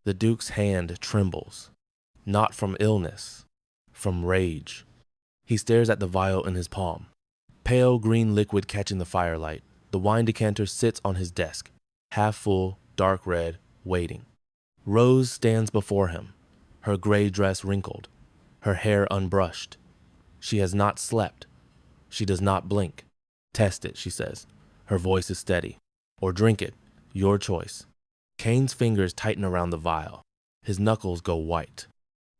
The Duke's hand trembles, not from illness, from rage. He stares at the vial in his palm. Pale green liquid catching the firelight. The wine decanter sits on his desk, half full, dark red, waiting. Rose stands before him, her gray dress wrinkled, her hair unbrushed. She has not slept. She does not blink. Test it, she says. Her voice is steady. Or drink it. Your choice. Kane's fingers tighten around the vial. His knuckles go white.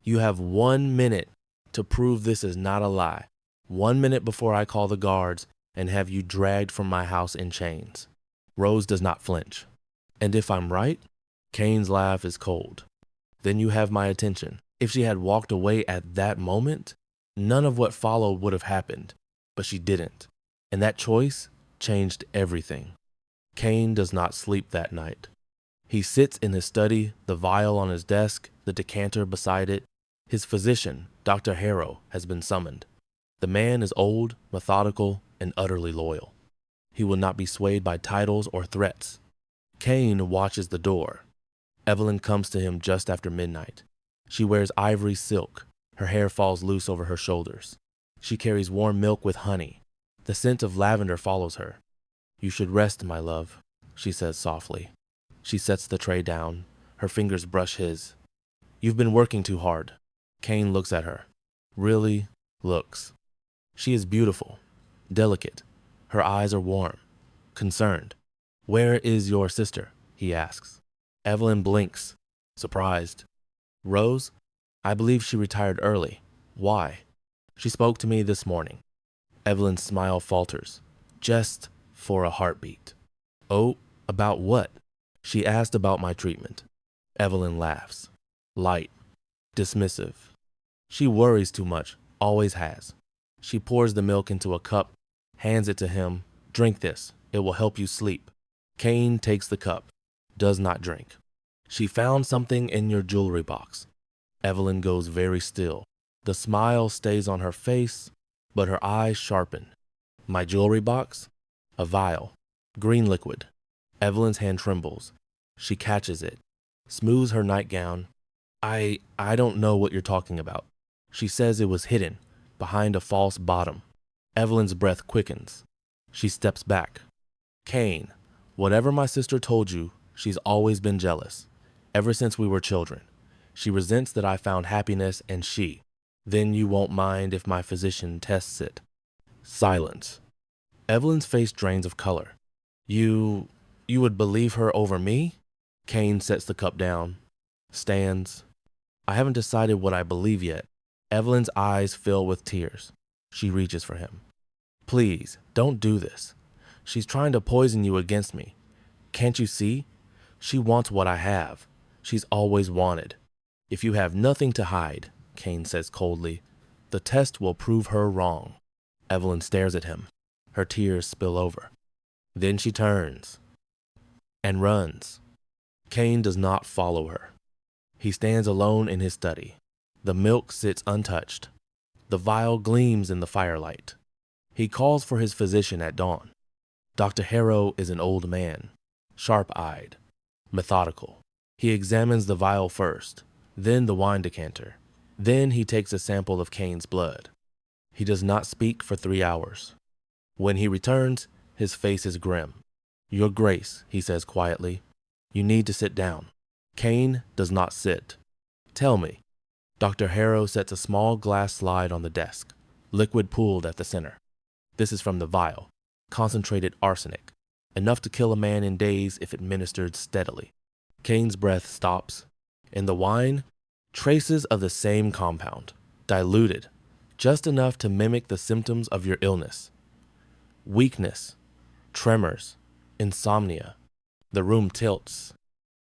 You have 1 minute to prove this is not a lie. 1 minute before I call the guards and have you dragged from my house in chains. Rose does not flinch. And if I'm right? Kane's laugh is cold. Then you have my attention. If she had walked away at that moment, none of what followed would have happened. But she didn't. And that choice changed everything. Kane does not sleep that night. He sits in his study, the vial on his desk, the decanter beside it. His physician, Dr. Harrow, has been summoned. The man is old, methodical, and utterly loyal. He will not be swayed by titles or threats. Kane watches the door. Evelyn comes to him just after midnight. She wears ivory silk. Her hair falls loose over her shoulders. She carries warm milk with honey. The scent of lavender follows her. You should rest, my love, she says softly. She sets the tray down. Her fingers brush his. You've been working too hard. Kane looks at her. Really looks. She is beautiful, delicate. Her eyes are warm, concerned. Where is your sister? He asks. Evelyn blinks, surprised. Rose? I believe she retired early. Why? She spoke to me this morning. Evelyn's smile falters, just for a heartbeat. Oh, about what? She asked about my treatment. Evelyn laughs, light, dismissive. She worries too much, always has. She pours the milk into a cup, hands it to him. Drink this, it will help you sleep. Kane takes the cup, does not drink. She found something in your jewelry box. Evelyn goes very still. The smile stays on her face, but her eyes sharpen. My jewelry box? A vial. Green liquid. Evelyn's hand trembles. She catches it, smooths her nightgown. I don't know what you're talking about. She says it was hidden, behind a false bottom. Evelyn's breath quickens. She steps back. Kane, whatever my sister told you, she's always been jealous. Ever since we were children. She resents that I found happiness and she. Then you won't mind if my physician tests it. Silence. Evelyn's face drains of color. You would believe her over me? Kane sets the cup down, stands. I haven't decided what I believe yet. Evelyn's eyes fill with tears. She reaches for him. Please, don't do this. She's trying to poison you against me. Can't you see? She wants what I have. She's always wanted. If you have nothing to hide, Kane says coldly, the test will prove her wrong. Evelyn stares at him. Her tears spill over. Then she turns and runs. Kane does not follow her. He stands alone in his study. The milk sits untouched. The vial gleams in the firelight. He calls for his physician at dawn. Dr. Harrow is an old man, sharp-eyed, methodical. He examines the vial first, then the wine decanter. Then he takes a sample of Kane's blood. He does not speak for 3 hours. When he returns, his face is grim. Your Grace, he says quietly, you need to sit down. Kane does not sit. Tell me. Dr. Harrow sets a small glass slide on the desk, liquid pooled at the center. This is from the vial, concentrated arsenic, enough to kill a man in days if administered steadily. Kane's breath stops. In the wine, traces of the same compound, diluted, just enough to mimic the symptoms of your illness. Weakness, tremors, insomnia. The room tilts.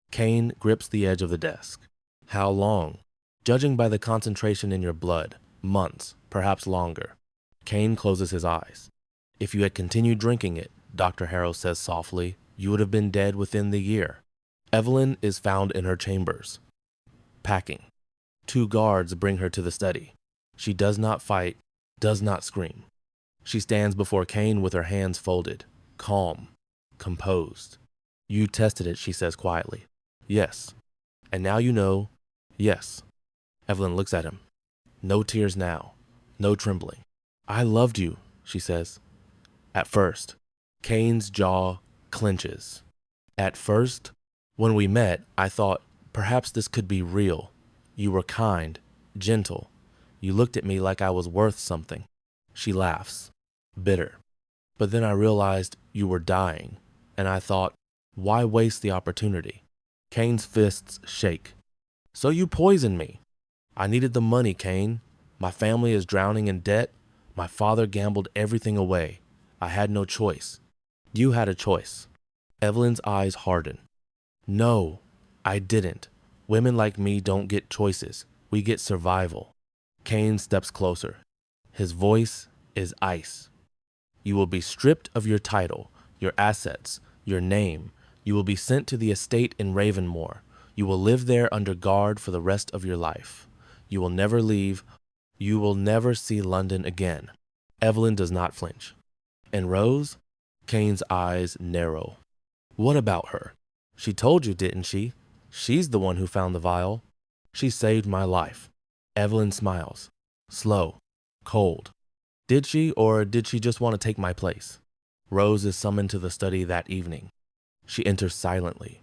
Kane grips the edge of the desk. How long? Judging by the concentration in your blood, months, perhaps longer. Kane closes his eyes. If you had continued drinking it, Dr. Harrow says softly, you would have been dead within the year. Evelyn is found in her chambers, packing. 2 guards bring her to the study. She does not fight, does not scream. She stands before Kane with her hands folded, calm, composed. You tested it, she says quietly. Yes. And now you know, yes. Evelyn looks at him. No tears now. No trembling. I loved you, she says. At first. Kane's jaw clenches. At first, when we met, I thought perhaps this could be real. You were kind, gentle. You looked at me like I was worth something. She laughs, bitter. But then I realized you were dying, and I thought, why waste the opportunity? Kane's fists shake. So you poisoned me. I needed the money, Kane. My family is drowning in debt. My father gambled everything away. I had no choice. You had a choice. Evelyn's eyes harden. No, I didn't. Women like me don't get choices. We get survival. Kane steps closer. His voice is ice. You will be stripped of your title, your assets, your name. You will be sent to the estate in Ravenmore. You will live there under guard for the rest of your life. You will never leave. You will never see London again. Evelyn does not flinch. And Rose? Kane's eyes narrow. What about her? She told you, didn't she? She's the one who found the vial. She saved my life. Evelyn smiles. Slow. Cold. Did she, or did she just want to take my place? Rose is summoned to the study that evening. She enters silently.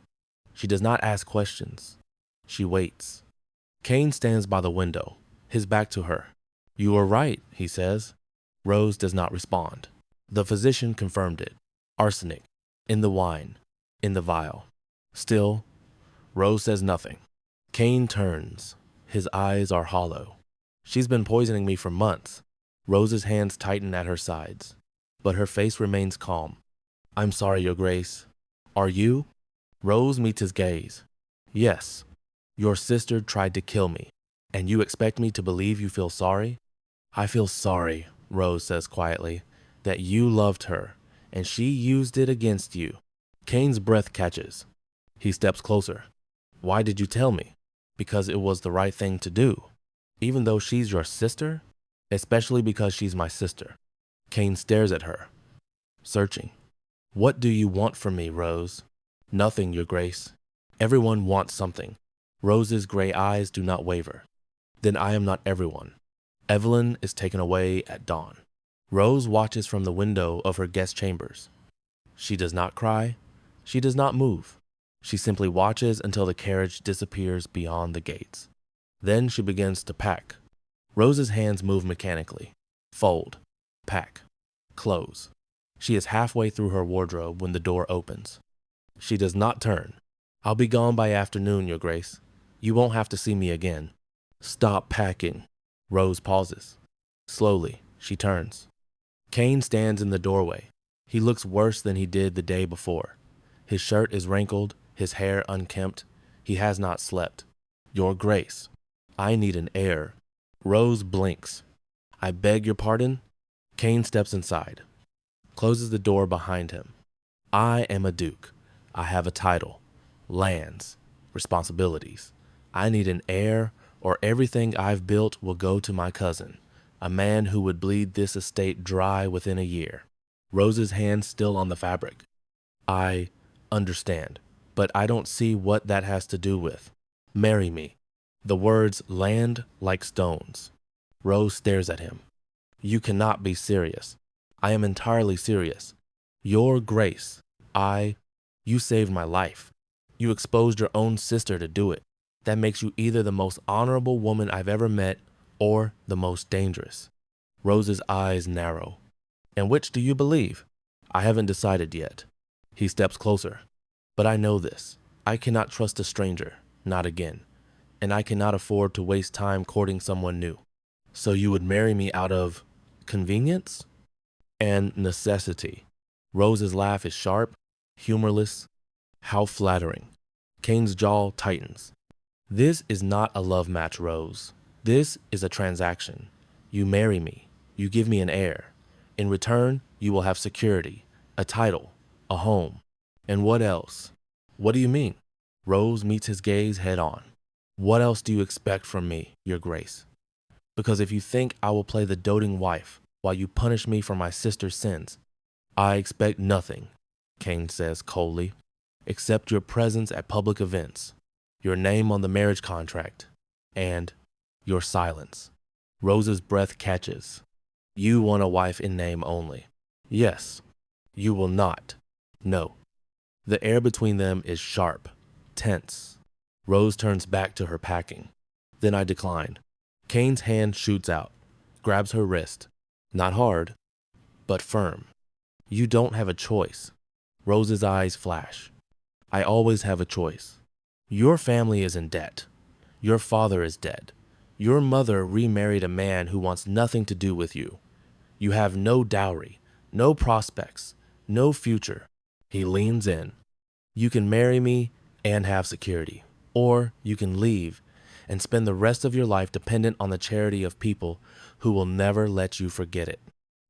She does not ask questions. She waits. Kane stands by the window, his back to her. You were right, he says. Rose does not respond. The physician confirmed it. Arsenic. In the wine. In the vial. Still, Rose says nothing. Kane turns. His eyes are hollow. She's been poisoning me for months. Rose's hands tighten at her sides, but her face remains calm. I'm sorry, Your Grace. Are you? Rose meets his gaze. Yes. Your sister tried to kill me, and you expect me to believe you feel sorry? I feel sorry, Rose says quietly, that you loved her, and she used it against you. Kane's breath catches. He steps closer. Why did you tell me? Because it was the right thing to do. Even though she's your sister? Especially because she's my sister. Kane stares at her, searching. What do you want from me, Rose? Nothing, Your Grace. Everyone wants something. Rose's gray eyes do not waver. Then I am not everyone. Evelyn is taken away at dawn. Rose watches from the window of her guest chambers. She does not cry. She does not move. She simply watches until the carriage disappears beyond the gates. Then she begins to pack. Rose's hands move mechanically. Fold. Pack. Close. She is halfway through her wardrobe when the door opens. She does not turn. I'll be gone by afternoon, Your Grace. You won't have to see me again. Stop packing. Rose pauses. Slowly, she turns. Kane stands in the doorway. He looks worse than he did the day before. His shirt is wrinkled, his hair unkempt. He has not slept. Your Grace, I need an heir. Rose blinks. I beg your pardon? Kane steps inside, closes the door behind him. I am a duke. I have a title, lands, responsibilities. I need an heir, or everything I've built will go to my cousin, a man who would bleed this estate dry within a year. Rose's hands still on the fabric. I understand, but I don't see what that has to do with. Marry me. The words land like stones. Rose stares at him. You cannot be serious. I am entirely serious. Your Grace, you saved my life. You exposed your own sister to do it. That makes you either the most honorable woman I've ever met or the most dangerous. Rose's eyes narrow. And which do you believe? I haven't decided yet. He steps closer. But I know this. I cannot trust a stranger, not again. And I cannot afford to waste time courting someone new. So you would marry me out of convenience and necessity. Rose's laugh is sharp, humorless. How flattering. Kane's jaw tightens. This is not a love match, Rose. This is a transaction. You marry me. You give me an heir. In return, you will have security, a title, a home. And what else? What do you mean? Rose meets his gaze head on. What else do you expect from me, Your Grace? Because if you think I will play the doting wife while you punish me for my sister's sins, I expect nothing, Kane says coldly, except your presence at public events. your name on the marriage contract, and your silence. Rose's breath catches. You want a wife in name only. Yes, you will not. No. The air between them is sharp, tense. Rose turns back to her packing. Then I decline. Kane's hand shoots out, grabs her wrist. Not hard, but firm. You don't have a choice. Rose's eyes flash. I always have a choice. Your family is in debt. Your father is dead. Your mother remarried a man who wants nothing to do with you. You have no dowry, no prospects, no future. He leans in. You can marry me and have security, or you can leave and spend the rest of your life dependent on the charity of people who will never let you forget it.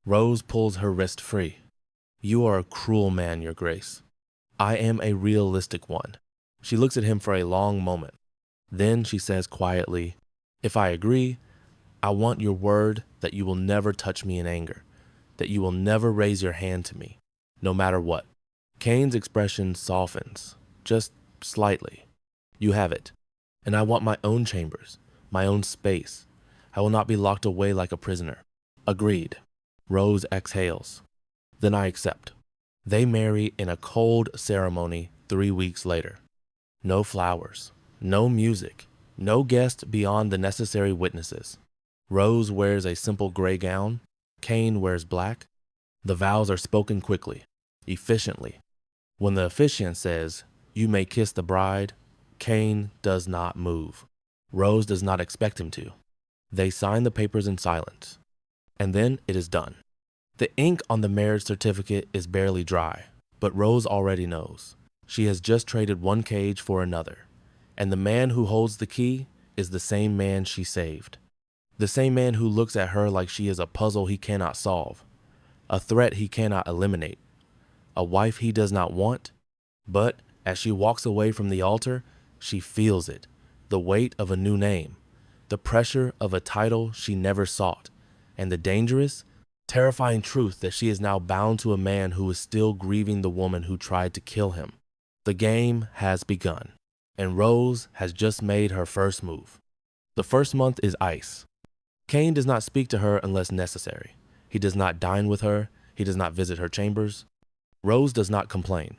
Rose pulls her wrist free. You are a cruel man, Your Grace. I am a realistic one. She looks at him for a long moment. Then she says quietly, if I agree, I want your word that you will never touch me in anger, that you will never raise your hand to me, no matter what. Kane's expression softens, just slightly. You have it. And I want my own chambers, my own space. I will not be locked away like a prisoner. Agreed. Rose exhales. Then I accept. They marry in a cold ceremony 3 weeks later. No flowers, no music, no guest beyond the necessary witnesses. Rose wears a simple gray gown. Kane wears black. The vows are spoken quickly, efficiently. When the officiant says, you may kiss the bride, Kane does not move. Rose does not expect him to. They sign the papers in silence. And then it is done. The ink on the marriage certificate is barely dry, but Rose already knows. She has just traded one cage for another, and the man who holds the key is the same man she saved. The same man who looks at her like she is a puzzle he cannot solve, a threat he cannot eliminate, a wife he does not want. But as she walks away from the altar, she feels it, the weight of a new name, the pressure of a title she never sought, and the dangerous, terrifying truth that she is now bound to a man who is still grieving the woman who tried to kill him. The game has begun, and Rose has just made her first move. The first month is ice. Kane does not speak to her unless necessary. He does not dine with her. He does not visit her chambers. Rose does not complain.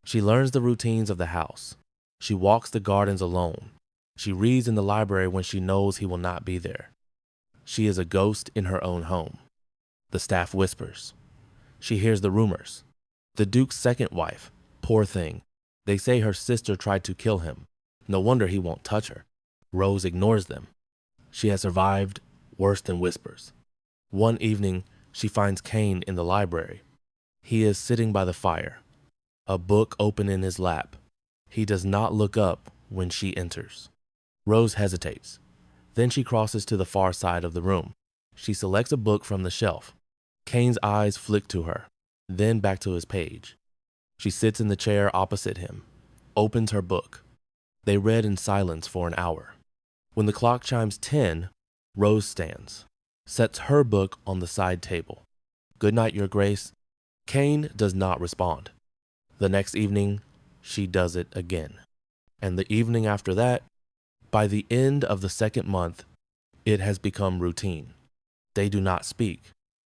She learns the routines of the house. She walks the gardens alone. She reads in the library when she knows he will not be there. She is a ghost in her own home. The staff whispers. She hears the rumors. The Duke's second wife, poor thing. They say her sister tried to kill him. No wonder he won't touch her. Rose ignores them. She has survived worse than whispers. One evening, she finds Kane in the library. He is sitting by the fire, a book open in his lap. He does not look up when she enters. Rose hesitates. Then she crosses to the far side of the room. She selects a book from the shelf. Kane's eyes flick to her, then back to his page. She sits in the chair opposite him, opens her book. They read in silence for an hour. When the clock chimes 10, Rose stands, sets her book on the side table. Good night, Your Grace. Kane does not respond. The next evening, she does it again. And the evening after that, by the end of the second month, it has become routine. They do not speak,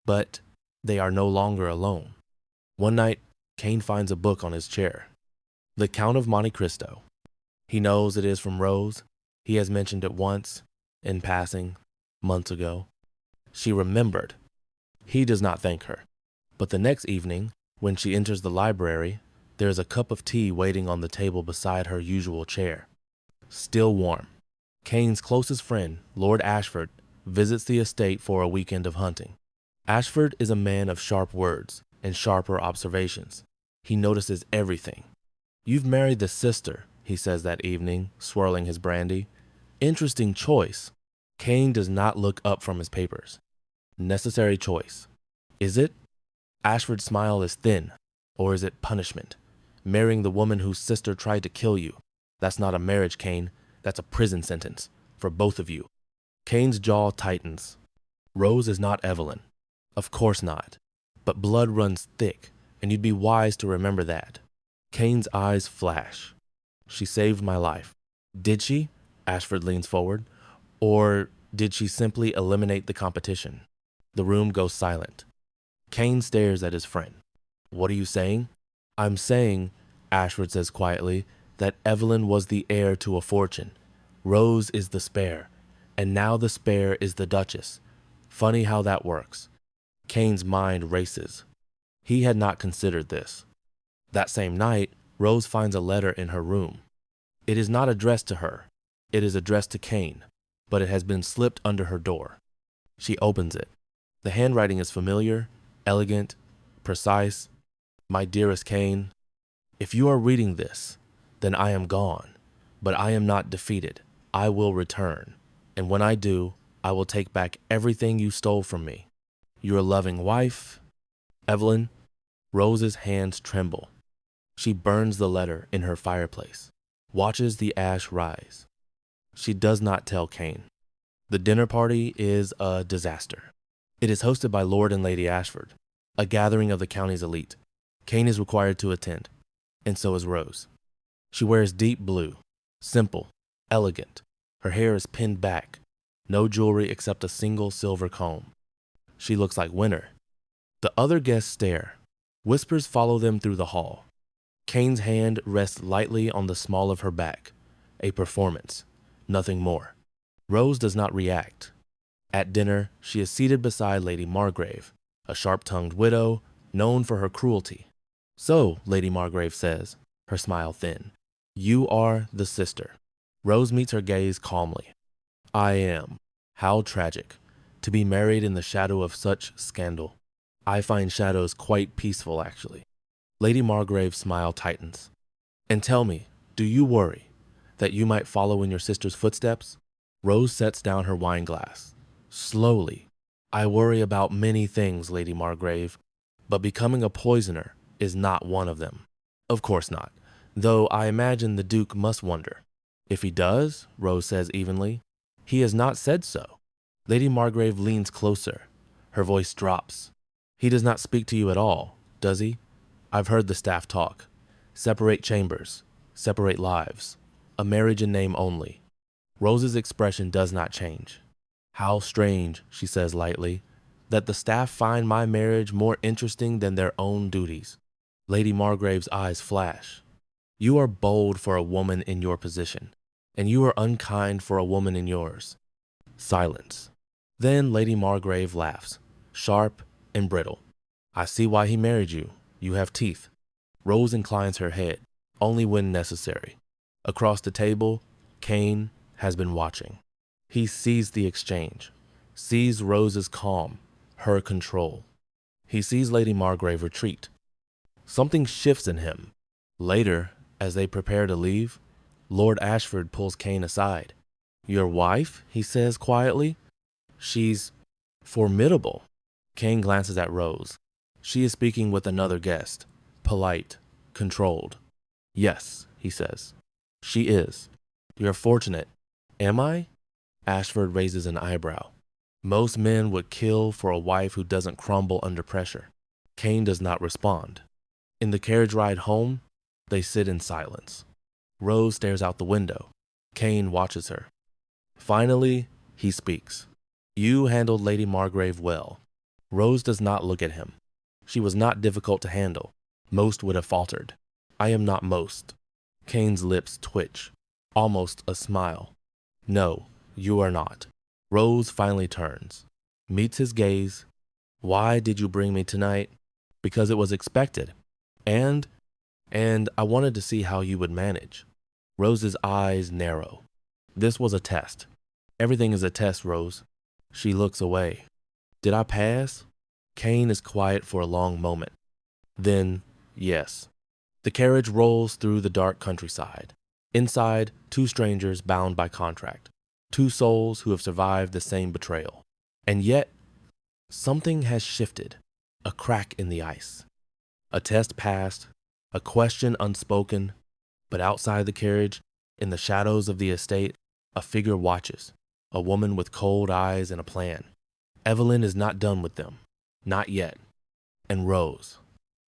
but they are no longer alone. One night, Kane finds a book on his chair. The Count of Monte Cristo. He knows it is from Rose. He has mentioned it once, in passing, months ago. She remembered. He does not thank her. But the next evening, when she enters the library, there is a cup of tea waiting on the table beside her usual chair. Still warm. Kane's closest friend, Lord Ashford, visits the estate for a weekend of hunting. Ashford is a man of sharp words and sharper observations. He notices everything. You've married the sister, he says that evening, swirling his brandy. Interesting choice. Kane does not look up from his papers. Necessary choice. Is it? Ashford's smile is thin. Or is it punishment? Marrying the woman whose sister tried to kill you. That's not a marriage, Kane. That's a prison sentence. For both of you. Kane's jaw tightens. Rose is not Evelyn. Of course not. But blood runs thick, and you'd be wise to remember that. Kane's eyes flash. She saved my life. Did she? Ashford leans forward. Or did she simply eliminate the competition? The room goes silent. Kane stares at his friend. What are you saying? I'm saying, Ashford says quietly, that Evelyn was the heir to a fortune. Rose is the spare. And now the spare is the Duchess. Funny how that works. Kane's mind races. He had not considered this. That same night, Rose finds a letter in her room. It is not addressed to her. It is addressed to Kane, but it has been slipped under her door. She opens it. The handwriting is familiar, elegant, precise. My dearest Kane, if you are reading this, then I am gone, but I am not defeated. I will return, and when I do, I will take back everything you stole from me. Your loving wife, Evelyn. Rose's hands tremble. She burns the letter in her fireplace, watches the ash rise. She does not tell Kane. The dinner party is a disaster. It is hosted by Lord and Lady Ashford, a gathering of the county's elite. Kane is required to attend, and so is Rose. She wears deep blue, simple, elegant. Her hair is pinned back, no jewelry except a single silver comb. She looks like winter. The other guests stare. Whispers follow them through the hall. Kane's hand rests lightly on the small of her back. A performance, nothing more. Rose does not react. At dinner, she is seated beside Lady Margrave, a sharp-tongued widow known for her cruelty. So, Lady Margrave says, her smile thin, you are the sister. Rose meets her gaze calmly. I am. How tragic. To be married in the shadow of such scandal. I find shadows quite peaceful, actually. Lady Margrave's smile tightens. And tell me, do you worry that you might follow in your sister's footsteps? Rose sets down her wine glass. Slowly. I worry about many things, Lady Margrave, but becoming a poisoner is not one of them. Of course not, though I imagine the Duke must wonder. If he does, Rose says evenly, he has not said so. Lady Margrave leans closer. Her voice drops. He does not speak to you at all, does he? I've heard the staff talk. Separate chambers, separate lives, a marriage in name only. Rose's expression does not change. How strange, she says lightly, that the staff find my marriage more interesting than their own duties. Lady Margrave's eyes flash. You are bold for a woman in your position, and you are unkind for a woman in yours. Silence. Then Lady Margrave laughs, sharp and brittle. I see why he married you. You have teeth. Rose inclines her head, only when necessary. Across the table, Kane has been watching. He sees the exchange, sees Rose's calm, her control. He sees Lady Margrave retreat. Something shifts in him. Later, as they prepare to leave, Lord Ashford pulls Kane aside. Your wife? He says quietly. She's formidable. Kane glances at Rose. She is speaking with another guest, polite, controlled. Yes, he says. She is. You're fortunate. Am I? Ashford raises an eyebrow. Most men would kill for a wife who doesn't crumble under pressure. Kane does not respond. In the carriage ride home, they sit in silence. Rose stares out the window. Kane watches her. Finally, he speaks. You handled Lady Margrave well. Rose does not look at him. She was not difficult to handle. Most would have faltered. I am not most. Kane's lips twitch. Almost a smile. No, you are not. Rose finally turns. Meets his gaze. Why did you bring me tonight? Because it was expected. And I wanted to see how you would manage. Rose's eyes narrow. This was a test. Everything is a test, Rose. She looks away. Did I pass? Kane is quiet for a long moment. Then, yes. The carriage rolls through the dark countryside. Inside, two strangers bound by contract. Two souls who have survived the same betrayal. And yet, something has shifted. A crack in the ice. A test passed. A question unspoken. But outside the carriage, in the shadows of the estate, a figure watches. A woman with cold eyes and a plan. Evelyn is not done with them. Not yet. And Rose.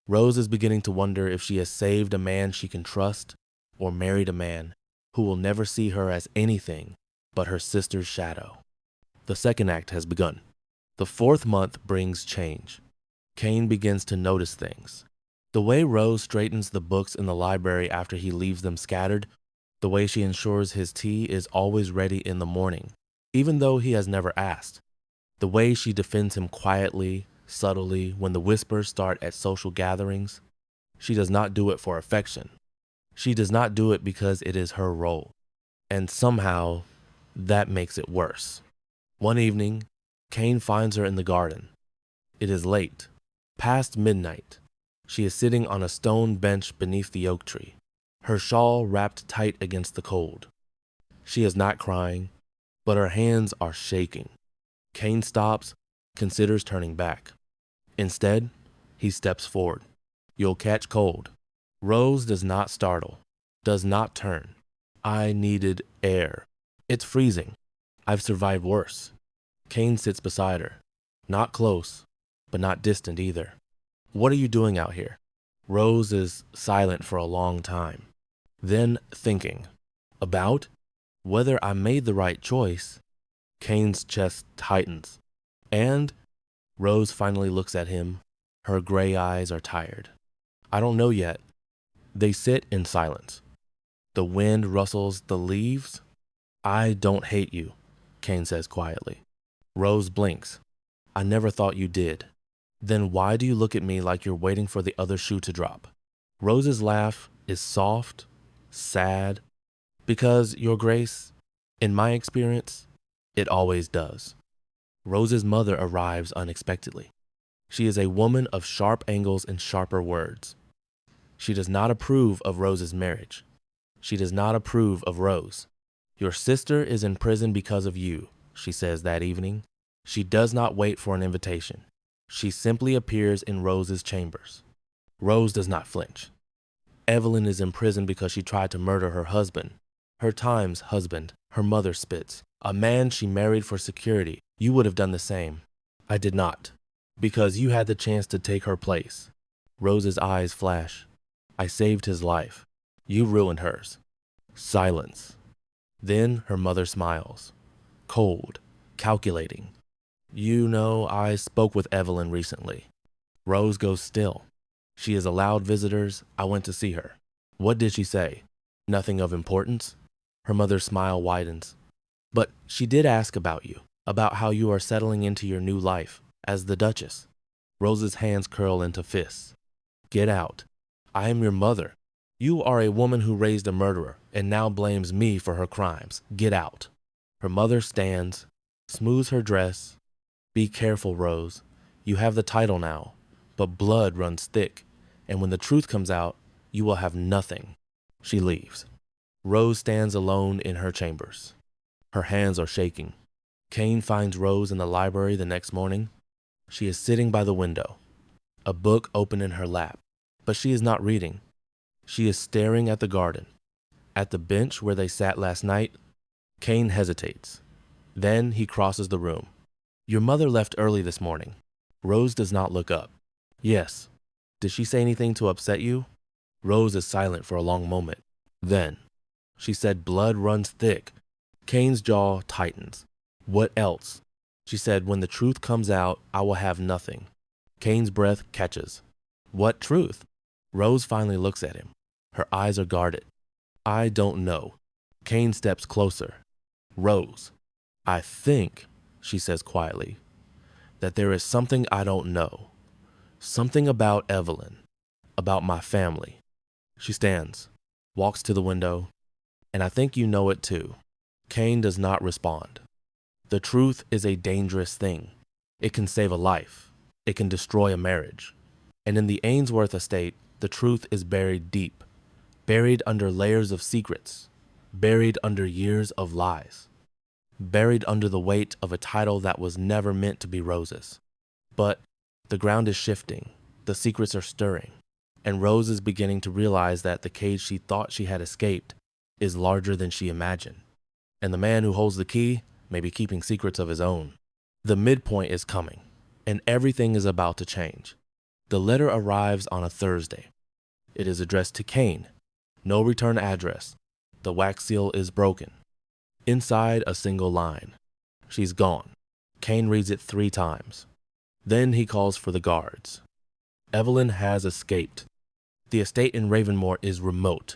Rose is beginning to wonder if she has saved a man she can trust or married a man who will never see her as anything but her sister's shadow. The second act has begun. The fourth month brings change. Kane begins to notice things. The way Rose straightens the books in the library after he leaves them scattered, the way she ensures his tea is always ready in the morning, even though he has never asked. The way she defends him quietly, subtly, when the whispers start at social gatherings. She does not do it for affection. She does not do it because it is her role. And somehow, that makes it worse. One evening, Kane finds her in the garden. It is late, past midnight. She is sitting on a stone bench beneath the oak tree, her shawl wrapped tight against the cold. She is not crying, but her hands are shaking. Kane stops, considers turning back. Instead, he steps forward. You'll catch cold. Rose does not startle, does not turn. I needed air. It's freezing. I've survived worse. Kane sits beside her, not close, but not distant either. What are you doing out here? Rose is silent for a long time. Then thinking about whether I made the right choice. Kane's chest tightens. And Rose finally looks at him. Her gray eyes are tired. I don't know yet. They sit in silence. The wind rustles the leaves. I don't hate you, Kane says quietly. Rose blinks. I never thought you did. Then why do you look at me like you're waiting for the other shoe to drop? Rose's laugh is soft, sad, because, Your Grace, in my experience, it always does. Rose's mother arrives unexpectedly. She is a woman of sharp angles and sharper words. She does not approve of Rose's marriage. She does not approve of Rose. Your sister is in prison because of you, she says that evening. She does not wait for an invitation. She simply appears in Rose's chambers. Rose does not flinch. Evelyn is in prison because she tried to murder her husband. Her time's husband, her mother spits. A man she married for security. You would have done the same. I did not, because you had the chance to take her place. Rose's eyes flash. I saved his life. You ruined hers. Silence. Then her mother smiles. Cold, calculating. You know, I spoke with Evelyn recently. Rose goes still. She has allowed visitors. I went to see her. What did she say? Nothing of importance? Her mother's smile widens. But she did ask about you, about how you are settling into your new life as the Duchess. Rose's hands curl into fists. Get out. I am your mother. You are a woman who raised a murderer and now blames me for her crimes. Get out. Her mother stands, smooths her dress. Be careful, Rose. You have the title now, but blood runs thick, and when the truth comes out, you will have nothing. She leaves. Rose stands alone in her chambers. Her hands are shaking. Kane finds Rose in the library the next morning. She is sitting by the window, a book open in her lap, but she is not reading. She is staring at the garden. At the bench where they sat last night, Kane hesitates. Then he crosses the room. Your mother left early this morning. Rose does not look up. Yes. Did she say anything to upset you? Rose is silent for a long moment. Then, she said blood runs thick. Kane's jaw tightens. What else? She said, when the truth comes out, I will have nothing. Kane's breath catches. What truth? Rose finally looks at him. Her eyes are guarded. I don't know. Kane steps closer. Rose, I think, she says quietly, that there is something I don't know. Something about Evelyn, about my family. She stands, walks to the window, and I think you know it too. Kane does not respond. The truth is a dangerous thing. It can save a life. It can destroy a marriage. And in the Ainsworth estate, the truth is buried deep, buried under layers of secrets, buried under years of lies, buried under the weight of a title that was never meant to be Rose's. But the ground is shifting, the secrets are stirring, and Rose is beginning to realize that the cage she thought she had escaped is larger than she imagined. And the man who holds the key may be keeping secrets of his own. The midpoint is coming, and everything is about to change. The letter arrives on a Thursday. It is addressed to Kane. No return address. The wax seal is broken. Inside a single line. She's gone. Cain reads it 3 times. Then he calls for the guards. Evelyn has escaped. The estate in Ravenmore is remote,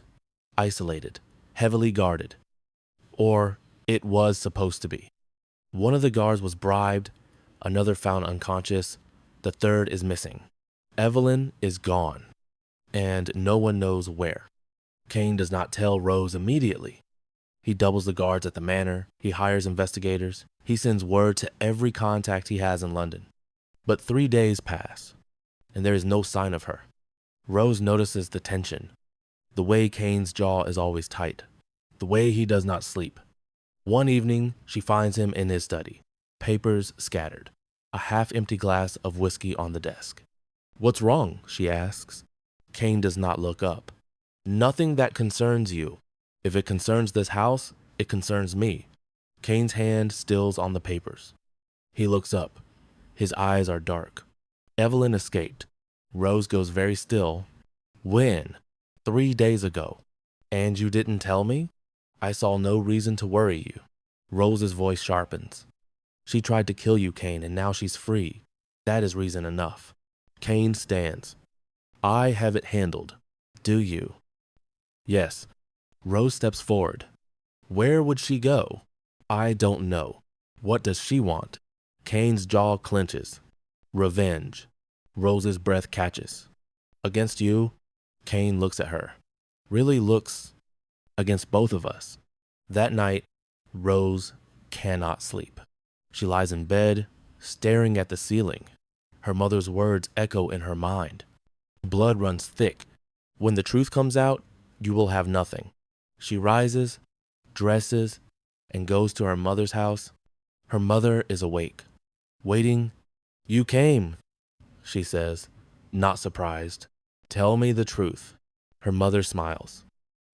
isolated, heavily guarded. Or it was supposed to be. One of the guards was bribed, another found unconscious, the third is missing. Evelyn is gone, and no one knows where. Cain does not tell Rose immediately. He doubles the guards at the manor, he hires investigators, he sends word to every contact he has in London. But 3 days pass, and there is no sign of her. Rose notices the tension, the way Cain's jaw is always tight, the way he does not sleep. One evening, she finds him in his study, papers scattered, a half-empty glass of whiskey on the desk. "What's wrong?" she asks. Cain does not look up. "Nothing that concerns you. If it concerns this house, it concerns me." Cain's hand stills on the papers. He looks up. His eyes are dark. Evelyn escaped. Rose goes very still. "When?" "3 days ago." "And you didn't tell me?" "I saw no reason to worry you." Rose's voice sharpens. "She tried to kill you, Cain, and now she's free. That is reason enough." Cain stands. "I have it handled. Do you?" "Yes." Rose steps forward. "Where would she go?" "I don't know." "What does she want?" Cain's jaw clenches. "Revenge." Rose's breath catches. "Against you?" Cain looks at her. Really looks against both of us. That night, Rose cannot sleep. She lies in bed, staring at the ceiling. Her mother's words echo in her mind. Blood runs thick. "When the truth comes out, you will have nothing." She rises, dresses, and goes to her mother's house. Her mother is awake, waiting. "You came," she says, not surprised. "Tell me the truth." Her mother smiles.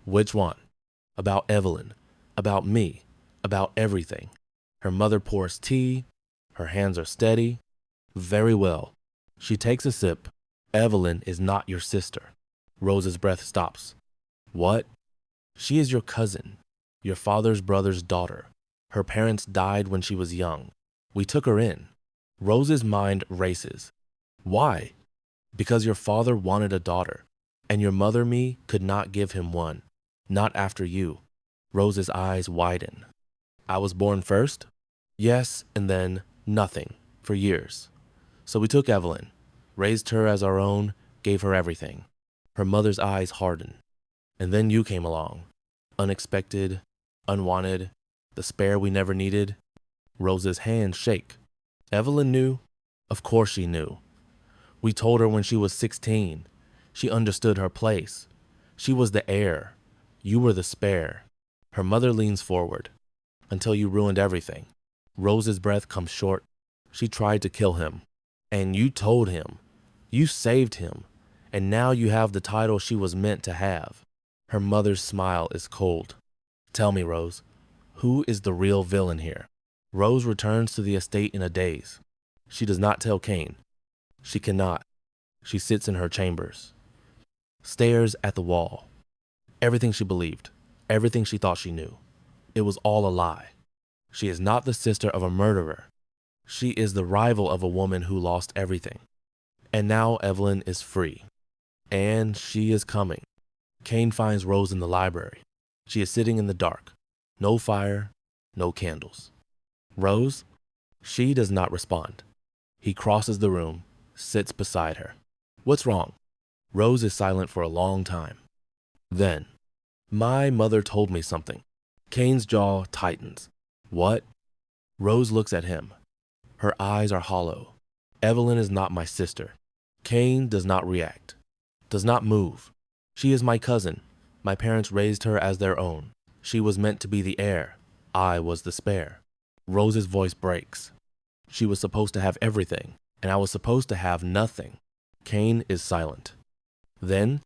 "Which one?" "About Evelyn, about me, about everything." Her mother pours tea. Her hands are steady. "Very well." She takes a sip. "Evelyn is not your sister." Rose's breath stops. "What?" "She is your cousin, your father's brother's daughter. Her parents died when she was young. We took her in." Rose's mind races. "Why?" "Because your father wanted a daughter, and your mother me could not give him one. Not after you." Rose's eyes widen. "I was born first?" "Yes, and then nothing, for years. So we took Evelyn, raised her as our own, gave her everything." Her mother's eyes harden. "And then you came along. Unexpected, unwanted, the spare we never needed." Rose's hands shake. "Evelyn knew?" "Of course she knew. We told her when she was 16. She understood her place. She was the heir. You were the spare." Her mother leans forward. "Until you ruined everything." Rose's breath comes short. "She tried to kill him. And you told him. You saved him. And now you have the title she was meant to have." Her mother's smile is cold. "Tell me, Rose, who is the real villain here?" Rose returns to the estate in a daze. She does not tell Cain. She cannot. She sits in her chambers, stares at the wall. Everything she believed, everything she thought she knew, it was all a lie. She is not the sister of a murderer. She is the rival of a woman who lost everything. And now Evelyn is free. And she is coming. Cain finds Rose in the library. She is sitting in the dark. No fire, no candles. "Rose?" She does not respond. He crosses the room, sits beside her. "What's wrong?" Rose is silent for a long time. Then, "My mother told me something." Cain's jaw tightens. "What?" Rose looks at him. Her eyes are hollow. "Evelyn is not my sister." Cain does not react, does not move. "She is my cousin. My parents raised her as their own. She was meant to be the heir. I was the spare." Rose's voice breaks. "She was supposed to have everything, and I was supposed to have nothing." Cain is silent. "Then,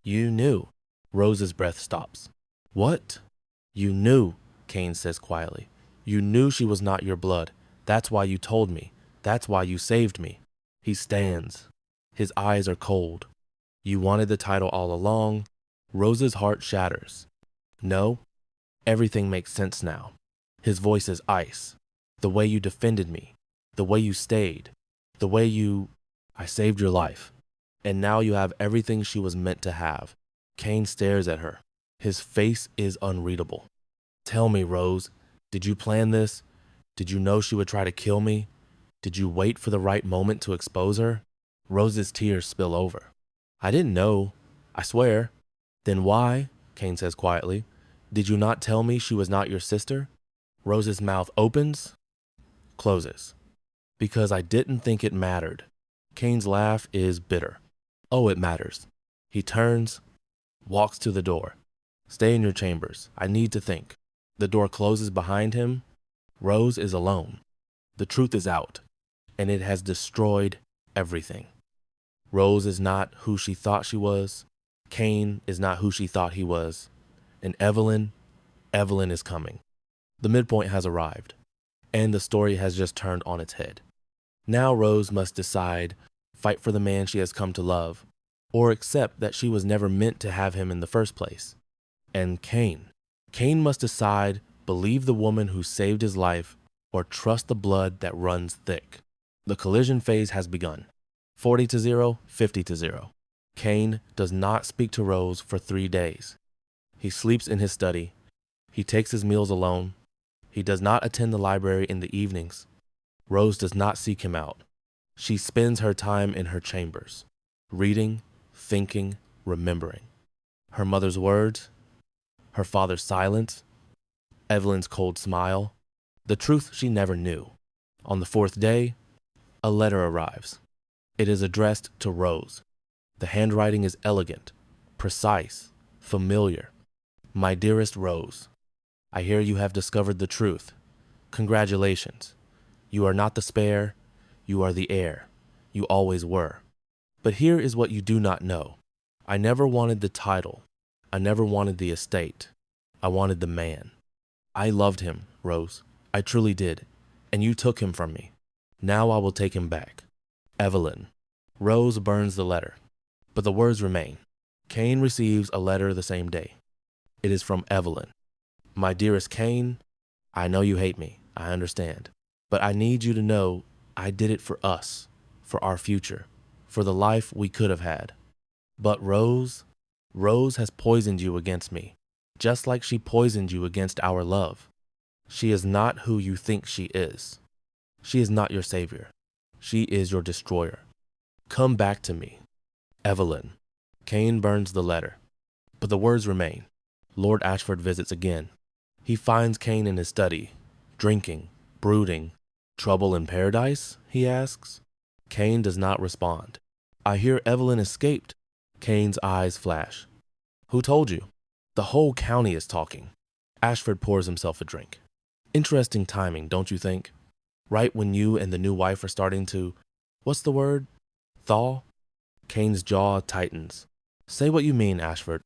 you knew." Rose's breath stops. "What?" "You knew," Cain says quietly. "You knew she was not your blood. That's why you told me. That's why you saved me." He stands. His eyes are cold. "You wanted the title all along." Rose's heart shatters. No, everything makes sense now. His voice is ice. The way you defended me, the way you stayed, the way you... I saved your life. And now you have everything she was meant to have. Kane stares at her. His face is unreadable. Tell me, Rose, did you plan this? Did you know she would try to kill me? Did you wait for the right moment to expose her? Rose's tears spill over. I didn't know, I swear. Then why, Kane says quietly, did you not tell me she was not your sister? Rose's mouth opens, closes. Because I didn't think it mattered. Kane's laugh is bitter. Oh, it matters. He turns, walks to the door. Stay in your chambers. I need to think. The door closes behind him. Rose is alone. The truth is out, and it has destroyed everything. Rose is not who she thought she was. Kane is not who she thought he was. And Evelyn is coming. The midpoint has arrived, and the story has just turned on its head. Now Rose must decide, fight for the man she has come to love, or accept that she was never meant to have him in the first place. And Kane must decide, believe the woman who saved his life, or trust the blood that runs thick. The collision phase has begun. 40-0, 50-0. Kane does not speak to Rose for 3 days. He sleeps in his study. He takes his meals alone. He does not attend the library in the evenings. Rose does not seek him out. She spends her time in her chambers, reading, thinking, remembering. Her mother's words, her father's silence, Evelyn's cold smile, the truth she never knew. On the 4th day, a letter arrives. It is addressed to Rose. The handwriting is elegant, precise, familiar. My dearest Rose, I hear you have discovered the truth. Congratulations. You are not the spare, you are the heir. You always were. But here is what you do not know. I never wanted the title. I never wanted the estate. I wanted the man. I loved him, Rose. I truly did. And you took him from me. Now I will take him back. Evelyn. Rose burns the letter, but the words remain. Kane receives a letter the same day. It is from Evelyn. My dearest Kane, I know you hate me. I understand. But I need you to know I did it for us, for our future, for the life we could have had. But Rose has poisoned you against me, just like she poisoned you against our love. She is not who you think she is. She is not your savior. She is your destroyer. Come back to me. Evelyn. Kane burns the letter, but the words remain. Lord Ashford visits again. He finds Kane in his study, drinking, brooding. Trouble in paradise? He asks. Kane does not respond. I hear Evelyn escaped. Kane's eyes flash. Who told you? The whole county is talking. Ashford pours himself a drink. Interesting timing, don't you think? Right when you and the new wife are starting to, what's the word? Thaw? Kane's jaw tightens. Say what you mean, Ashford.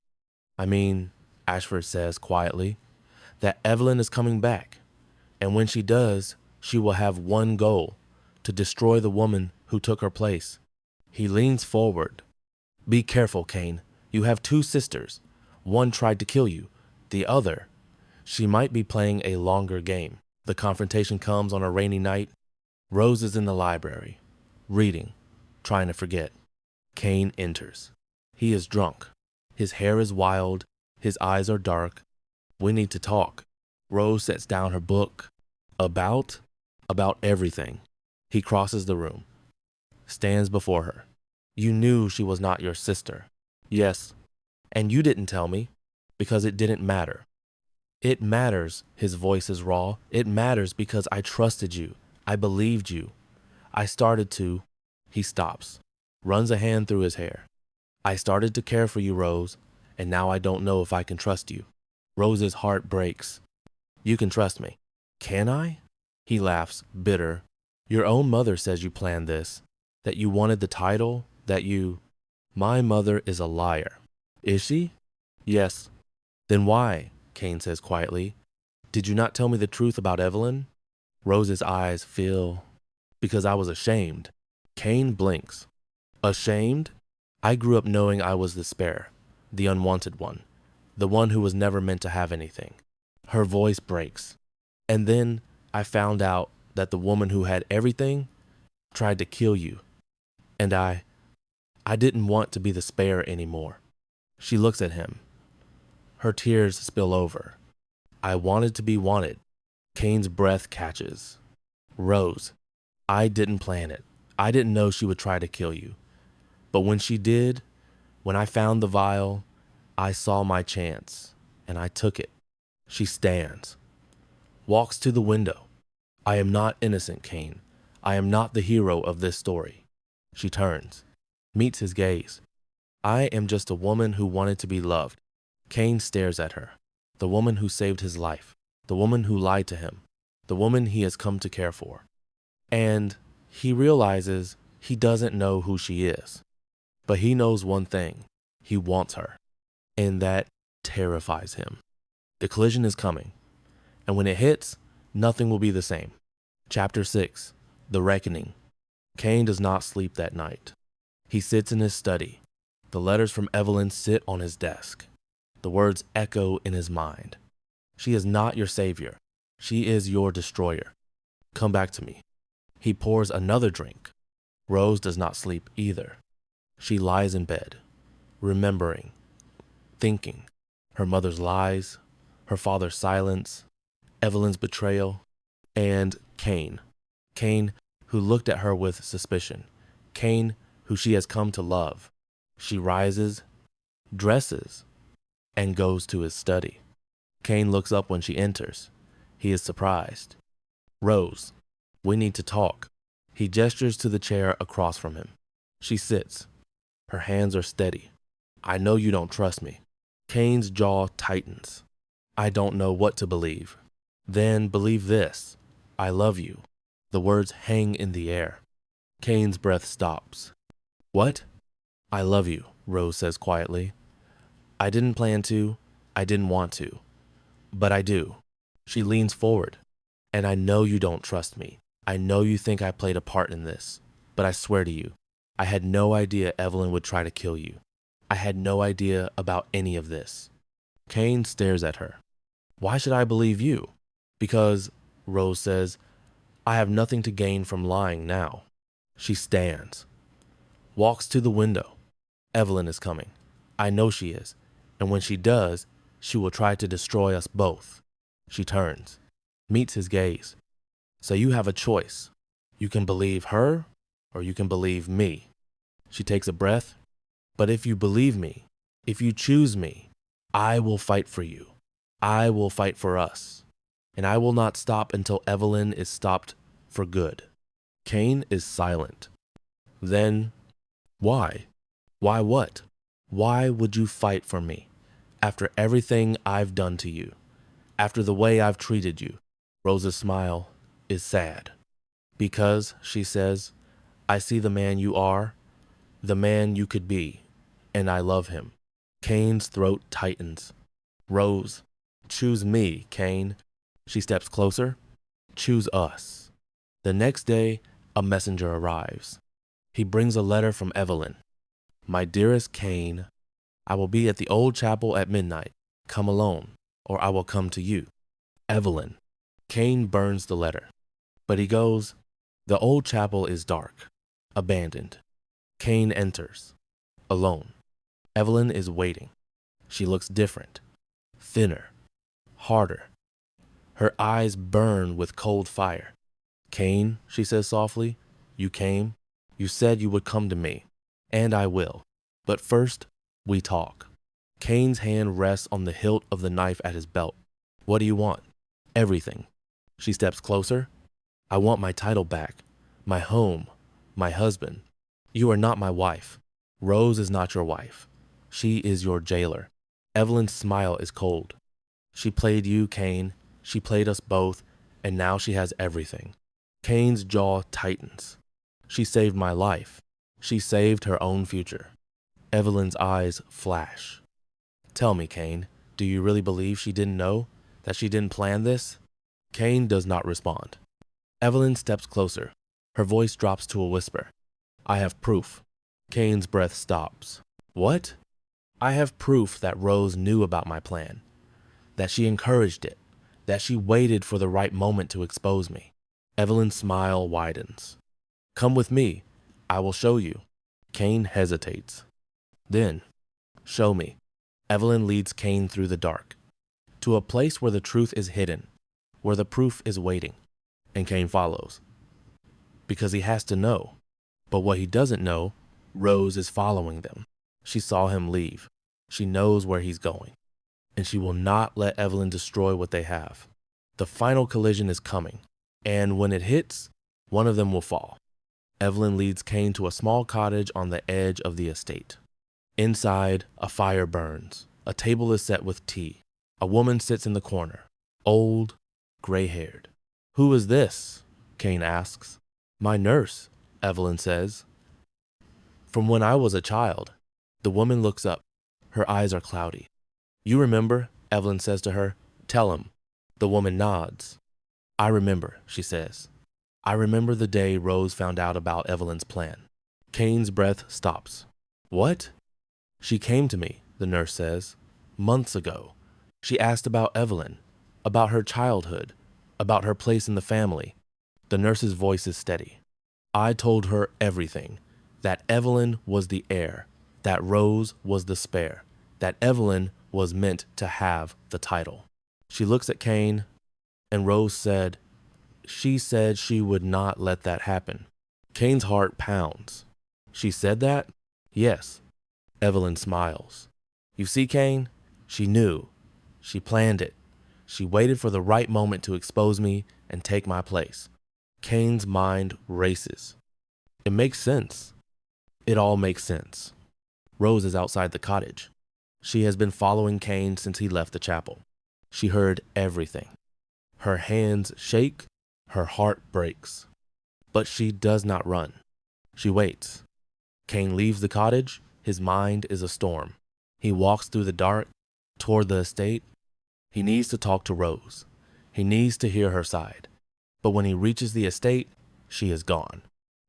I mean, Ashford says quietly, that Evelyn is coming back. And when she does, she will have one goal, to destroy the woman who took her place. He leans forward. Be careful, Kane. You have 2 sisters. One tried to kill you. The other, she might be playing a longer game. The confrontation comes on a rainy night. Rose is in the library, reading, trying to forget. Kane enters. He is drunk. His hair is wild. His eyes are dark. We need to talk. Rose sets down her book. About everything. He crosses the room, stands before her. You knew she was not your sister. Yes, and you didn't tell me, because it didn't matter. It matters, his voice is raw. It matters because I trusted you. I believed you. I started to... He stops, runs a hand through his hair. I started to care for you, Rose, and now I don't know if I can trust you. Rose's heart breaks. You can trust me. Can I? He laughs, bitter. Your own mother says you planned this, that you wanted the title, that you... My mother is a liar. Is she? Yes. Then why, Kane says quietly, did you not tell me the truth about Evelyn? Rose's eyes fill. Because I was ashamed. Kane blinks. Ashamed? I grew up knowing I was the spare, the unwanted one, the one who was never meant to have anything. Her voice breaks. And then I found out that the woman who had everything tried to kill you. And I didn't want to be the spare anymore. She looks at him. Her tears spill over. I wanted to be wanted. Kane's breath catches. Rose, I didn't plan it. I didn't know she would try to kill you. But when she did, when I found the vial, I saw my chance, and I took it. She stands, walks to the window. I am not innocent, Kane. I am not the hero of this story. She turns, meets his gaze. I am just a woman who wanted to be loved. Kane stares at her, the woman who saved his life, the woman who lied to him, the woman he has come to care for. And he realizes he doesn't know who she is. But he knows one thing. He wants her. And that terrifies him. The collision is coming. And when it hits, nothing will be the same. Chapter 6, The Reckoning. Kane does not sleep that night. He sits in his study. The letters from Evelyn sit on his desk. The words echo in his mind. She is not your savior. She is your destroyer. Come back to me. He pours another drink. Rose does not sleep either. She lies in bed, remembering, thinking, her mother's lies, her father's silence, Evelyn's betrayal, and Kane. Kane, who looked at her with suspicion. Kane, who she has come to love. She rises, dresses, and goes to his study. Kane looks up when she enters. He is surprised. Rose, we need to talk. He gestures to the chair across from him. She sits. Her hands are steady. I know you don't trust me. Kane's jaw tightens. I don't know what to believe. Then believe this. I love you. The words hang in the air. Kane's breath stops. What? I love you, Rose says quietly. I didn't plan to. I didn't want to. But I do. She leans forward. And I know you don't trust me. I know you think I played a part in this. But I swear to you, I had no idea Evelyn would try to kill you. I had no idea about any of this. Kane stares at her. Why should I believe you? Because, Rose says, I have nothing to gain from lying now. She stands. Walks to the window. Evelyn is coming. I know she is. And when she does, she will try to destroy us both. She turns. Meets his gaze. So you have a choice. You can believe her, or you can believe me. She takes a breath. But if you believe me, if you choose me, I will fight for you. I will fight for us. And I will not stop until Evelyn is stopped for good. Kane is silent. Then, why? Why what? Why would you fight for me? After everything I've done to you. After the way I've treated you. Rose's smile is sad. Because, she says, I see the man you are, the man you could be, and I love him. Kane's throat tightens. Rose, choose me, Kane. She steps closer. Choose us. The next day, a messenger arrives. He brings a letter from Evelyn. My dearest Kane, I will be at the old chapel at midnight. Come alone, or I will come to you. Evelyn. Kane burns the letter. But he goes, the old chapel is dark, abandoned. Kane enters, alone. Evelyn is waiting. She looks different, thinner, harder. Her eyes burn with cold fire. Kane, she says softly, you came. You said you would come to me, and I will. But first, we talk. Kane's hand rests on the hilt of the knife at his belt. What do you want? Everything. She steps closer. I want my title back, my home, my husband. You are not my wife. Rose is not your wife. She is your jailer. Evelyn's smile is cold. She played you, Kane. She played us both, and now she has everything. Kane's jaw tightens. She saved my life. She saved her own future. Evelyn's eyes flash. Tell me, Kane, do you really believe she didn't know? That she didn't plan this? Kane does not respond. Evelyn steps closer. Her voice drops to a whisper. I have proof. Kane's breath stops. What? I have proof that Rose knew about my plan, that she encouraged it, that she waited for the right moment to expose me. Evelyn's smile widens. Come with me. I will show you. Kane hesitates. Then, show me. Evelyn leads Kane through the dark, to a place where the truth is hidden, where the proof is waiting, and Kane follows. Because he has to know. But what he doesn't know, Rose is following them. She saw him leave. She knows where he's going. And she will not let Evelyn destroy what they have. The final collision is coming, and when it hits, one of them will fall. Evelyn leads Kane to a small cottage on the edge of the estate. Inside, a fire burns. A table is set with tea. A woman sits in the corner, old, gray-haired. Who is this? Kane asks. My nurse, Evelyn says. From when I was a child. The woman looks up. Her eyes are cloudy. You remember? Evelyn says to her. Tell him. The woman nods. I remember, she says. I remember the day Rose found out about Evelyn's plan. Kane's breath stops. What? She came to me, the nurse says, months ago. She asked about Evelyn, about her childhood, about her place in the family. The nurse's voice is steady. I told her everything, that Evelyn was the heir, that Rose was the spare, that Evelyn was meant to have the title. She looks at Kane, and Rose said, she said she would not let that happen. Kane's heart pounds. She said that? Yes. Evelyn smiles. You see, Kane? She knew. She planned it. She waited for the right moment to expose me and take my place. Kane's mind races. It makes sense. It all makes sense. Rose is outside the cottage. She has been following Kane since he left the chapel. She heard everything. Her hands shake, her heart breaks. But she does not run. She waits. Kane leaves the cottage. His mind is a storm. He walks through the dark, toward the estate. He needs to talk to Rose. He needs to hear her side. But when he reaches the estate, she is gone.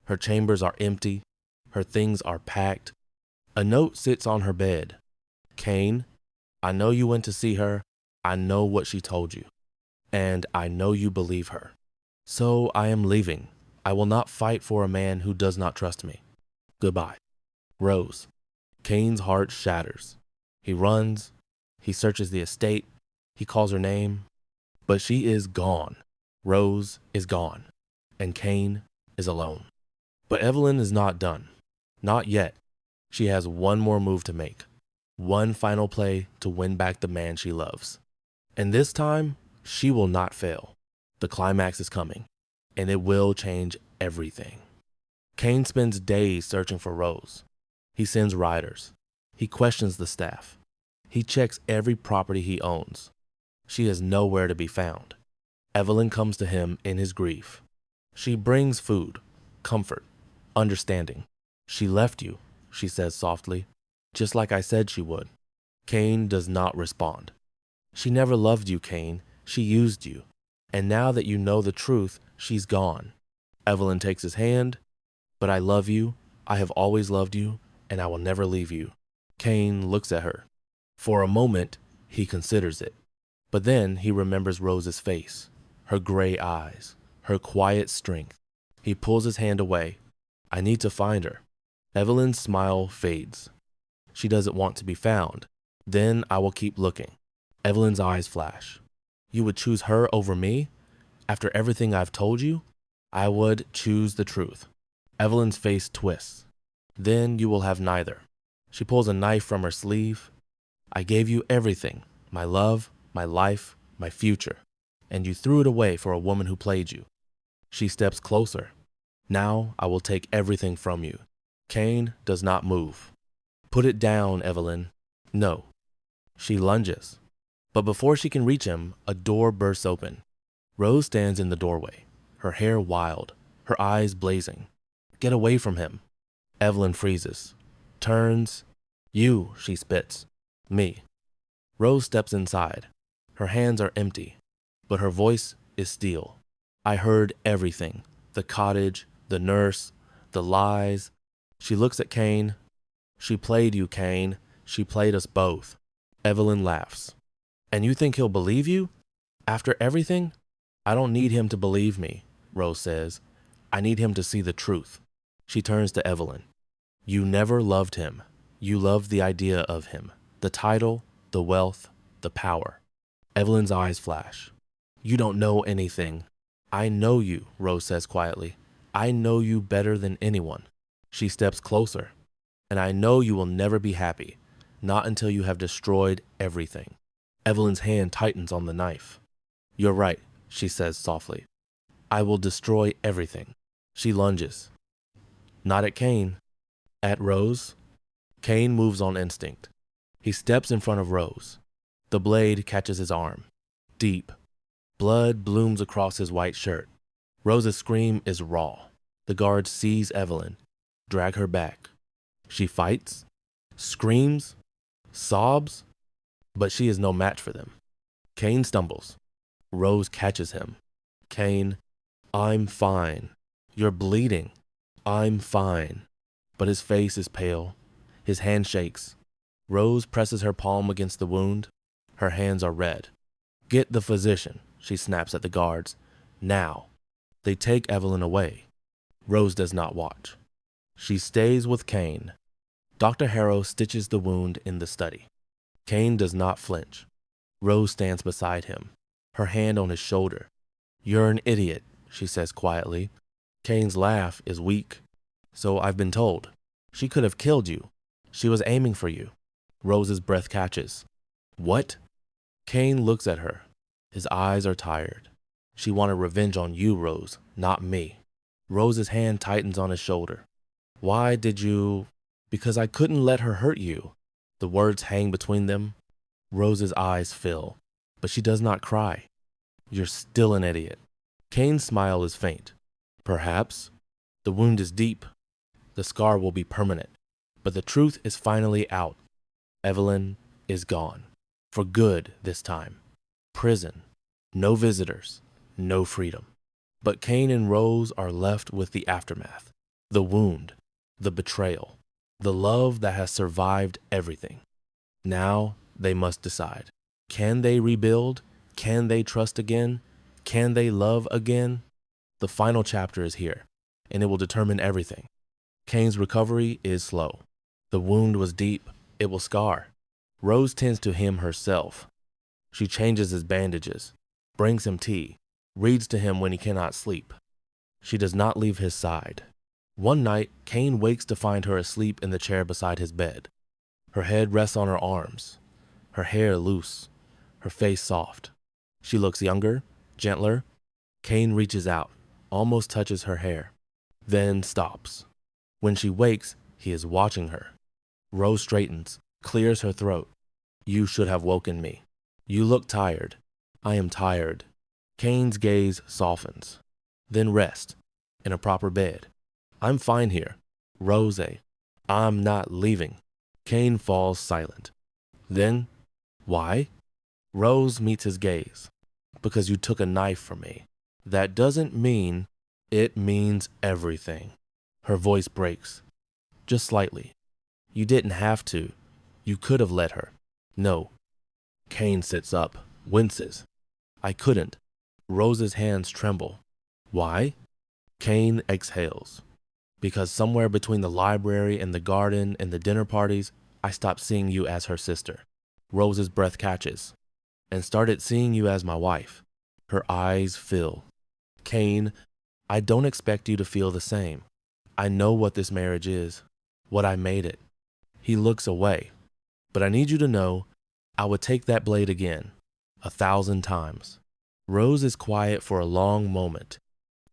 Her chambers are empty. Her things are packed. A note sits on her bed. Kane, I know you went to see her. I know what she told you. And I know you believe her. So I am leaving. I will not fight for a man who does not trust me. Goodbye. Rose. Kane's heart shatters. He runs. He searches the estate. He calls her name. But she is gone. Rose is gone. And Kane is alone. But Evelyn is not done. Not yet. She has one more move to make. One final play to win back the man she loves. And this time, she will not fail. The climax is coming, and it will change everything. Kane spends days searching for Rose. He sends riders. He questions the staff. He checks every property he owns. She is nowhere to be found. Evelyn comes to him in his grief. She brings food, comfort, understanding. She left you, she says softly, just like I said she would. Kane does not respond. She never loved you, Kane. She used you. And now that you know the truth, she's gone. Evelyn takes his hand. But I love you. I have always loved you, and I will never leave you. Kane looks at her. For a moment, he considers it. But then he remembers Rose's face, her gray eyes, her quiet strength. He pulls his hand away. I need to find her. Evelyn's smile fades. She doesn't want to be found. Then I will keep looking. Evelyn's eyes flash. You would choose her over me? After everything I've told you? I would choose the truth. Evelyn's face twists. Then you will have neither. She pulls a knife from her sleeve. I gave you everything, my love, my life, my future, and you threw it away for a woman who played you. She steps closer. Now I will take everything from you. Kane does not move. Put it down, Evelyn. No. She lunges. But before she can reach him, a door bursts open. Rose stands in the doorway, her hair wild, her eyes blazing. Get away from him. Evelyn freezes, turns. You, she spits. Me. Rose steps inside. Her hands are empty, but her voice is steel. I heard everything. The cottage, the nurse, the lies. She looks at Kane. She played you, Kane. She played us both. Evelyn laughs. And you think he'll believe you? After everything? I don't need him to believe me, Rose says. I need him to see the truth. She turns to Evelyn. You never loved him. You loved the idea of him. The title, the wealth, the power. Evelyn's eyes flash. You don't know anything. I know you, Rose says quietly. I know you better than anyone. She steps closer. And I know you will never be happy. Not until you have destroyed everything. Evelyn's hand tightens on the knife. You're right, she says softly. I will destroy everything. She lunges. Not at Cain. At Rose. Cain moves on instinct. He steps in front of Rose. The blade catches his arm. Deep. Blood blooms across his white shirt. Rose's scream is raw. The guard seize Evelyn, drag her back. She fights, screams, sobs, but she is no match for them. Cain stumbles. Rose catches him. Cain, I'm fine. You're bleeding. I'm fine. But his face is pale. His hand shakes. Rose presses her palm against the wound. Her hands are red. Get the physician, she snaps at the guards. Now. They take Evelyn away. Rose does not watch. She stays with Cain. Dr. Harrow stitches the wound in the study. Cain does not flinch. Rose stands beside him, her hand on his shoulder. You're an idiot, she says quietly. Cain's laugh is weak. So I've been told. She could have killed you. She was aiming for you. Rose's breath catches. What? Cain looks at her. His eyes are tired. She wanted revenge on you, Rose, not me. Rose's hand tightens on his shoulder. Why did you? Because I couldn't let her hurt you. The words hang between them. Rose's eyes fill, but she does not cry. You're still an idiot. Cain's smile is faint. Perhaps. The wound is deep. The scar will be permanent. But the truth is finally out. Evelyn is gone. For good this time. Prison. No visitors. No freedom. But Cain and Rose are left with the aftermath. The wound. The betrayal. The love that has survived everything. Now they must decide. Can they rebuild? Can they trust again? Can they love again? The final chapter is here, and it will determine everything. Cain's recovery is slow. The wound was deep. It will scar. Rose tends to him herself. She changes his bandages, brings him tea, reads to him when he cannot sleep. She does not leave his side. One night, Cain wakes to find her asleep in the chair beside his bed. Her head rests on her arms, her hair loose, her face soft. She looks younger, gentler. Cain reaches out, almost touches her hair, then stops. When she wakes, he is watching her. Rose straightens, clears her throat. You should have woken me. You look tired. I am tired. Cain's gaze softens. Then rest, in a proper bed. I'm fine here. Rose, I'm not leaving. Cain falls silent. Then, why? Rose meets his gaze. Because you took a knife from me. That doesn't mean, it means everything. Her voice breaks. Just slightly. You didn't have to. You could have let her. No. Cain sits up, winces. I couldn't. Rose's hands tremble. Why? Cain exhales. Because somewhere between the library and the garden and the dinner parties, I stopped seeing you as her sister. Rose's breath catches. And started seeing you as my wife. Her eyes fill. Cain, I don't expect you to feel the same. I know what this marriage is, what I made it. He looks away. But I need you to know, I would take that blade again, 1,000 times. Rose is quiet for a long moment.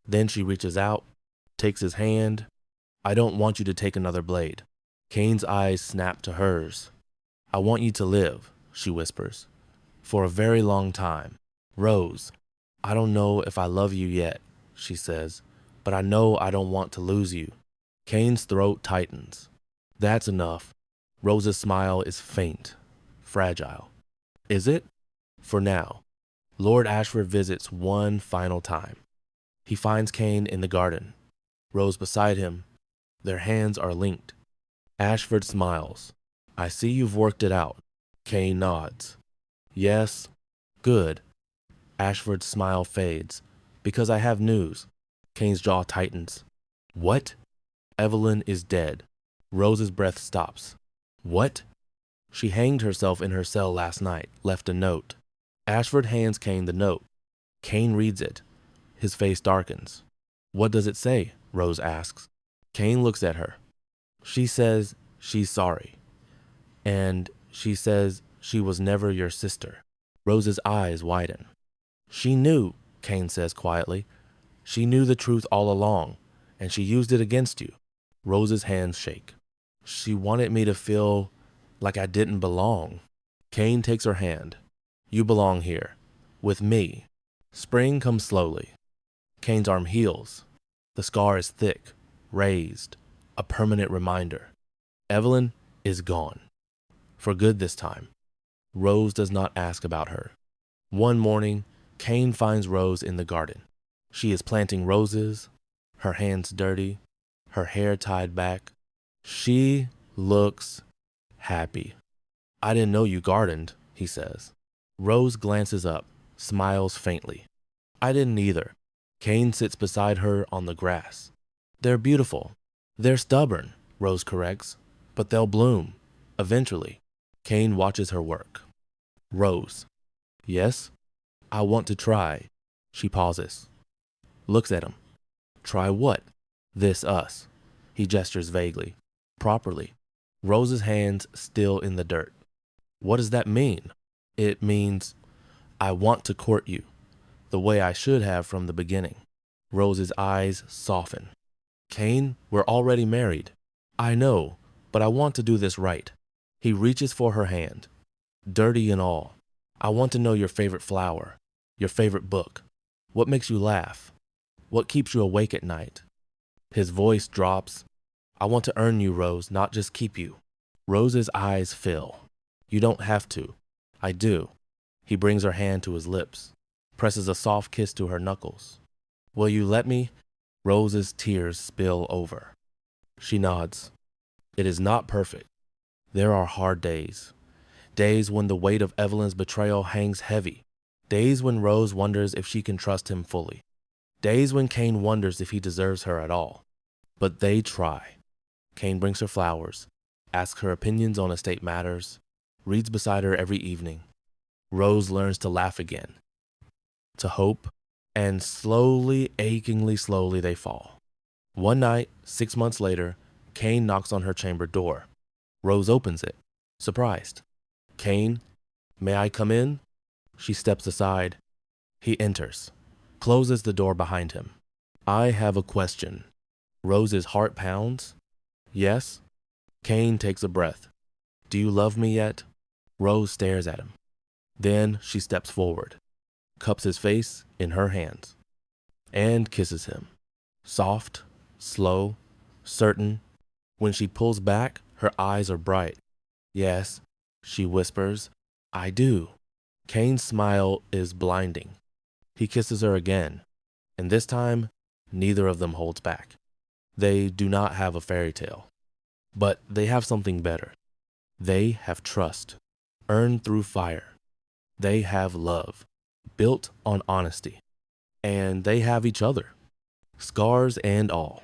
Then she reaches out, takes his hand. I don't want you to take another blade. Cain's eyes snap to hers. I want you to live, she whispers. For a very long time. Rose, I don't know if I love you yet, she says, but I know I don't want to lose you. Cain's throat tightens. That's enough. Rose's smile is faint, fragile. Is it? For now. Lord Ashford visits one final time. He finds Cain in the garden. Rose beside him. Their hands are linked. Ashford smiles. I see you've worked it out. Cain nods. Yes, good. Ashford's smile fades. Because I have news. Cain's jaw tightens. What? Evelyn is dead. Rose's breath stops. What? She hanged herself in her cell last night, left a note. Ashford hands Cain the note. Cain reads it. His face darkens. What does it say? Rose asks. Cain looks at her. She says she's sorry. And she says she was never your sister. Rose's eyes widen. She knew, Cain says quietly. She knew the truth all along, and she used it against you. Rose's hands shake. She wanted me to feel like I didn't belong. Cain takes her hand. You belong here, with me. Spring comes slowly. Cain's arm heals. The scar is thick, raised, a permanent reminder. Evelyn is gone. For good this time. Rose does not ask about her. One morning, Cain finds Rose in the garden. She is planting roses, her hands dirty, her hair tied back. She looks happy. I didn't know you gardened, he says. Rose glances up, smiles faintly. I didn't either. Cain sits beside her on the grass. They're beautiful. They're stubborn, Rose corrects, but they'll bloom, eventually. Cain watches her work. Rose. Yes? I want to try. She pauses. Looks at him. Try what? This us. He gestures vaguely. Properly. Rose's hands still in the dirt. What does that mean? It means I want to court you, the way I should have from the beginning. Rose's eyes soften. Cain, we're already married. I know, but I want to do this right. He reaches for her hand. Dirty and all. I want to know your favorite flower, your favorite book. What makes you laugh? What keeps you awake at night? His voice drops. I want to earn you, Rose, not just keep you. Rose's eyes fill. You don't have to. I do. He brings her hand to his lips, presses a soft kiss to her knuckles. Will you let me? Rose's tears spill over. She nods. It is not perfect. There are hard days. Days when the weight of Evelyn's betrayal hangs heavy. Days when Rose wonders if she can trust him fully. Days when Cain wonders if he deserves her at all. But they try. Cain brings her flowers, asks her opinions on estate matters, reads beside her every evening. Rose learns to laugh again, to hope, and slowly, achingly slowly they fall. One night, 6 months later, Cain knocks on her chamber door. Rose opens it, surprised. Cain, may I come in? She steps aside. He enters, closes the door behind him. I have a question. Rose's heart pounds. Yes? Cain takes a breath. Do you love me yet? Rose stares at him. Then she steps forward, cups his face in her hands, and kisses him. Soft, slow, certain. When she pulls back, her eyes are bright. Yes, she whispers, I do. Cain's smile is blinding. He kisses her again, and this time, neither of them holds back. They do not have a fairy tale, but they have something better. They have trust, earned through fire. They have love, built on honesty. And they have each other, scars and all.